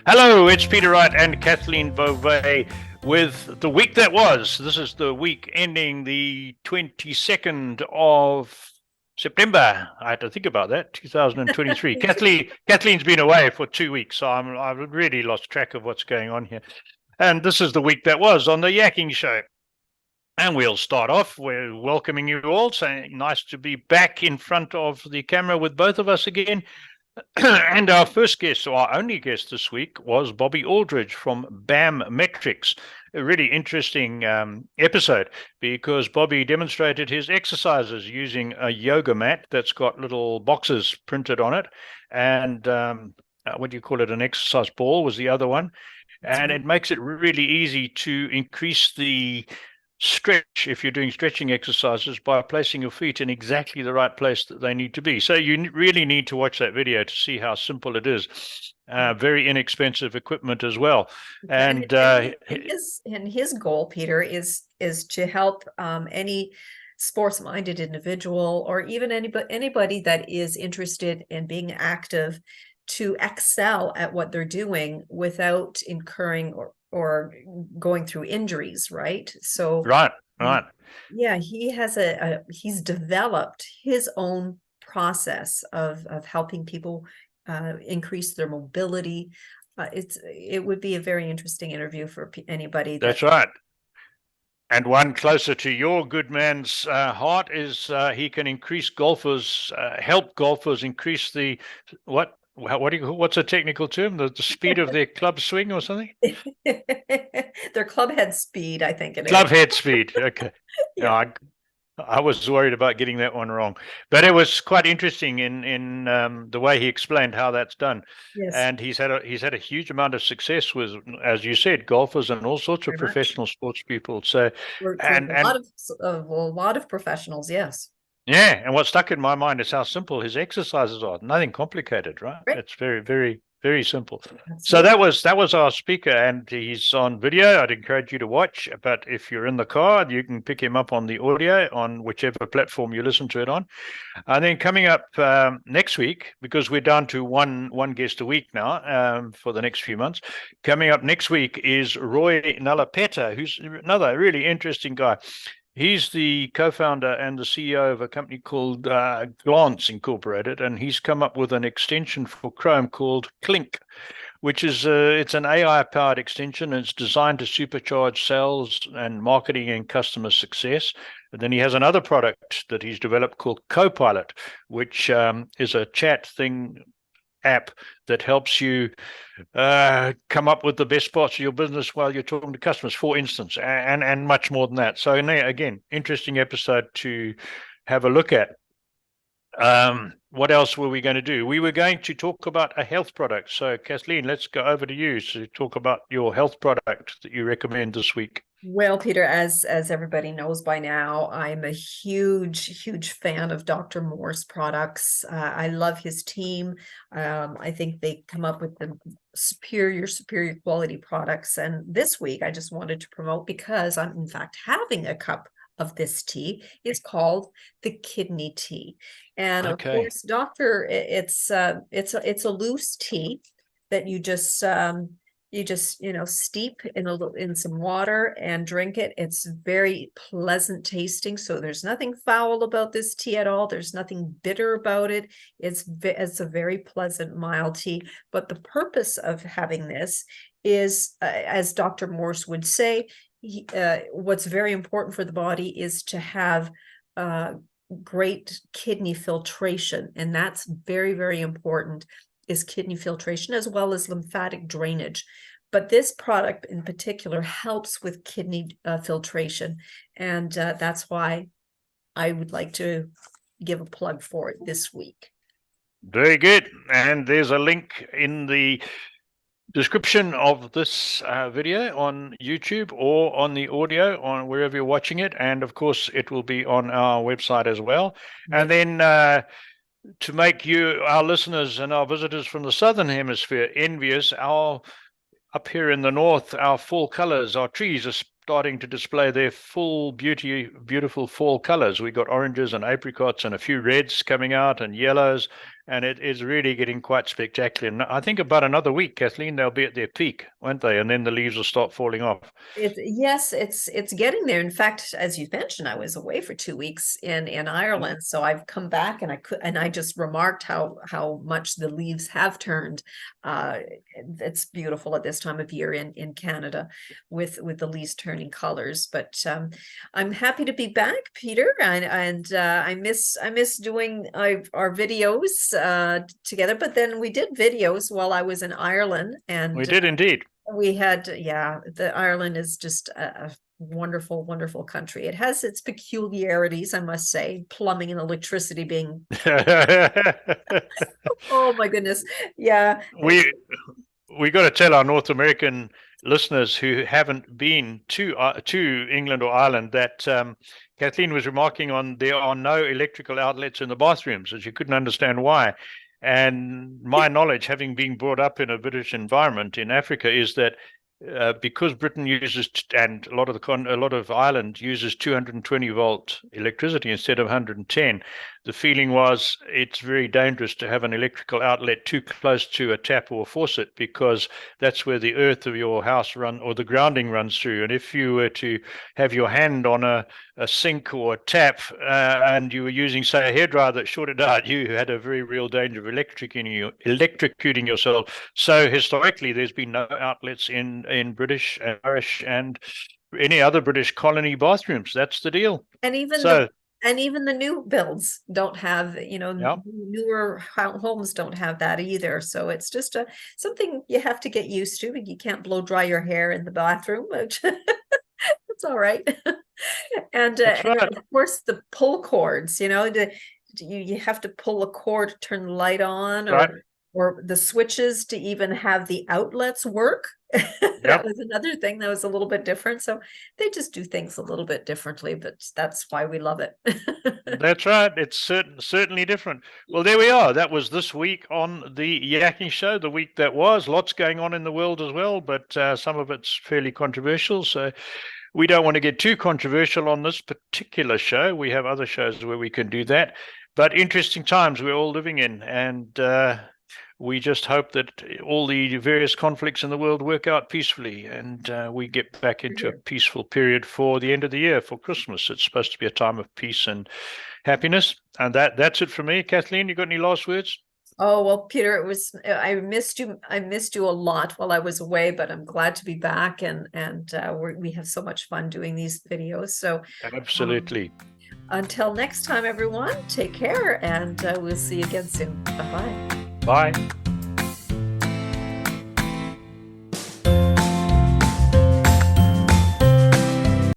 Hello, it's Peter Wright and Kathleen Beauvais with the week that was. This is the week ending the 22nd of September. I had to think about that, 2023. Kathleen's been away for 2 weeks, so I've really lost track of what's going on here. And this is the week that was on the Yakking Show. And we'll start off. We're welcoming you all, saying nice to be back in front of the camera with both of us again. And our first guest, or our only guest this week, was Bobby Aldridge from BAM Metrics. A really interesting episode because Bobby demonstrated his exercises using a yoga mat that's got little boxes printed on it. And what do you call it? An exercise ball was the other one. And it makes it really easy to increase the stretch if you're doing stretching exercises by placing your feet in exactly the right place that they need to be. So you really need to watch that video to see how simple it is. Very inexpensive equipment as well. And his goal, Peter, is to help any sports-minded individual or even anybody that is interested in being active to excel at what they're doing without incurring or going through injuries, right? So right. Yeah, he's developed his own process of helping people increase their mobility. It would be a very interesting interview for anybody. That's right. And one closer to your good man's heart is he can increase help golfers increase the what's a technical term? The speed of their club swing or something? Their club head speed, I think it club is. head speed. Okay. Yeah. I was worried about getting that one wrong, but it was quite interesting in the way he explained how that's done. Yes. And he's had a huge amount of success with, as you said, golfers and all sorts of professional sports people. So a lot of professionals, yes. Yeah, and what stuck in my mind is how simple his exercises are. Nothing complicated, right? It's very, very, very simple. So that was our speaker, and he's on video. I'd encourage you to watch. But if you're in the car, you can pick him up on the audio on whichever platform you listen to it on. And then coming up next week, because we're down to one guest a week now for the next few months. Coming up next week is Roy Nalapeta, who's another really interesting guy. He's the co-founder and the CEO of a company called Glance Incorporated, and he's come up with an extension for Chrome called Clink, which is it's an AI-powered extension. And it's designed to supercharge sales and marketing and customer success. And then he has another product that he's developed called Copilot, which is a chat app that helps you come up with the best parts of your business while you're talking to customers, for instance, and much more than that. So again, interesting episode to have a look at. What else were we going to do? We were going to talk about a health product. So Kathleen, let's go over to you to talk about your health product that you recommend this week. Well, Peter, as everybody knows by now, I'm a huge fan of Dr. Morse products. I love his team. I think they come up with the superior quality products. And this week, I just wanted to promote, because I'm in fact having a cup of this tea. It's called the kidney tea, and of course, Doctor, it's a loose tea that you just steep in some water and drink it. It's very pleasant tasting, so there's nothing foul about this tea at all. There's nothing bitter about it. It's a very pleasant, mild tea. But the purpose of having this is, as Dr. Morse would say, what's very important for the body is to have great kidney filtration, and that's very important, is kidney filtration as well as lymphatic drainage. But this product in particular helps with kidney filtration, and that's why I would like to give a plug for it this week. Very good. And there's a link in the description of this video on YouTube or on the audio on wherever you're watching it, and of course it will be on our website as well. And then to make you, our listeners and our visitors from the southern hemisphere, envious, up here in the north, our fall colors, our trees are starting to display their full beautiful fall colors. We got oranges and apricots and a few reds coming out and yellows, and it is really getting quite spectacular. And I think about another week, Kathleen, they'll be at their peak, won't they? And then the leaves will start falling off. Yes, it's getting there. In fact, as you mentioned, I was away for 2 weeks in Ireland, so I've come back and I just remarked how much the leaves have turned. It's beautiful at this time of year in Canada with the leaves turning colors. But I'm happy to be back, Peter, and I miss doing our videos together. But then we did videos while I was in Ireland, and we did indeed. we had, yeah, Ireland is just a wonderful, wonderful country. It has its peculiarities, I must say, plumbing and electricity being, oh my goodness. Yeah. We got to tell our North American listeners who haven't been to England or Ireland that Kathleen was remarking on there are no electrical outlets in the bathrooms, as you couldn't understand why. And my knowledge, having been brought up in a British environment in Africa, is that because Britain uses and a lot of Ireland uses 220 volt electricity instead of 110, the feeling was it's very dangerous to have an electrical outlet too close to a tap or a faucet, because that's where the earth of your house or the grounding runs through. And if you were to have your hand on a sink or a tap and you were using, say, a hairdryer that shorted out, you had a very real danger of electrocuting yourself. So historically, there's been no outlets in British, Irish, and any other British colony bathrooms. That's the deal. And even the new builds don't have, newer homes don't have that either. So it's just something you have to get used to. You can't blow dry your hair in the bathroom, which it's all right. And of course the pull cords, you have to pull a cord to turn the light on, or the switches to even have the outlets work. That was another thing that was a little bit different. So they just do things a little bit differently, but that's why we love it. That's right. It's certainly different. Well, there we are. That was this week on the Yakking Show, the week that was. Lots going on in the world as well, but some of it's fairly controversial. So we don't want to get too controversial on this particular show. We have other shows where we can do that. But interesting times we're all living in, and we just hope that all the various conflicts in the world work out peacefully, and we get back into a peaceful period for the end of the year, for Christmas. It's supposed to be a time of peace and happiness. And that's it for me. Kathleen, you got any last words? Oh, well, Peter, I missed you a lot while I was away, but I'm glad to be back, and we have so much fun doing these videos. So absolutely. Until next time, everyone, take care, and we'll see you again soon. Bye-bye. Bye.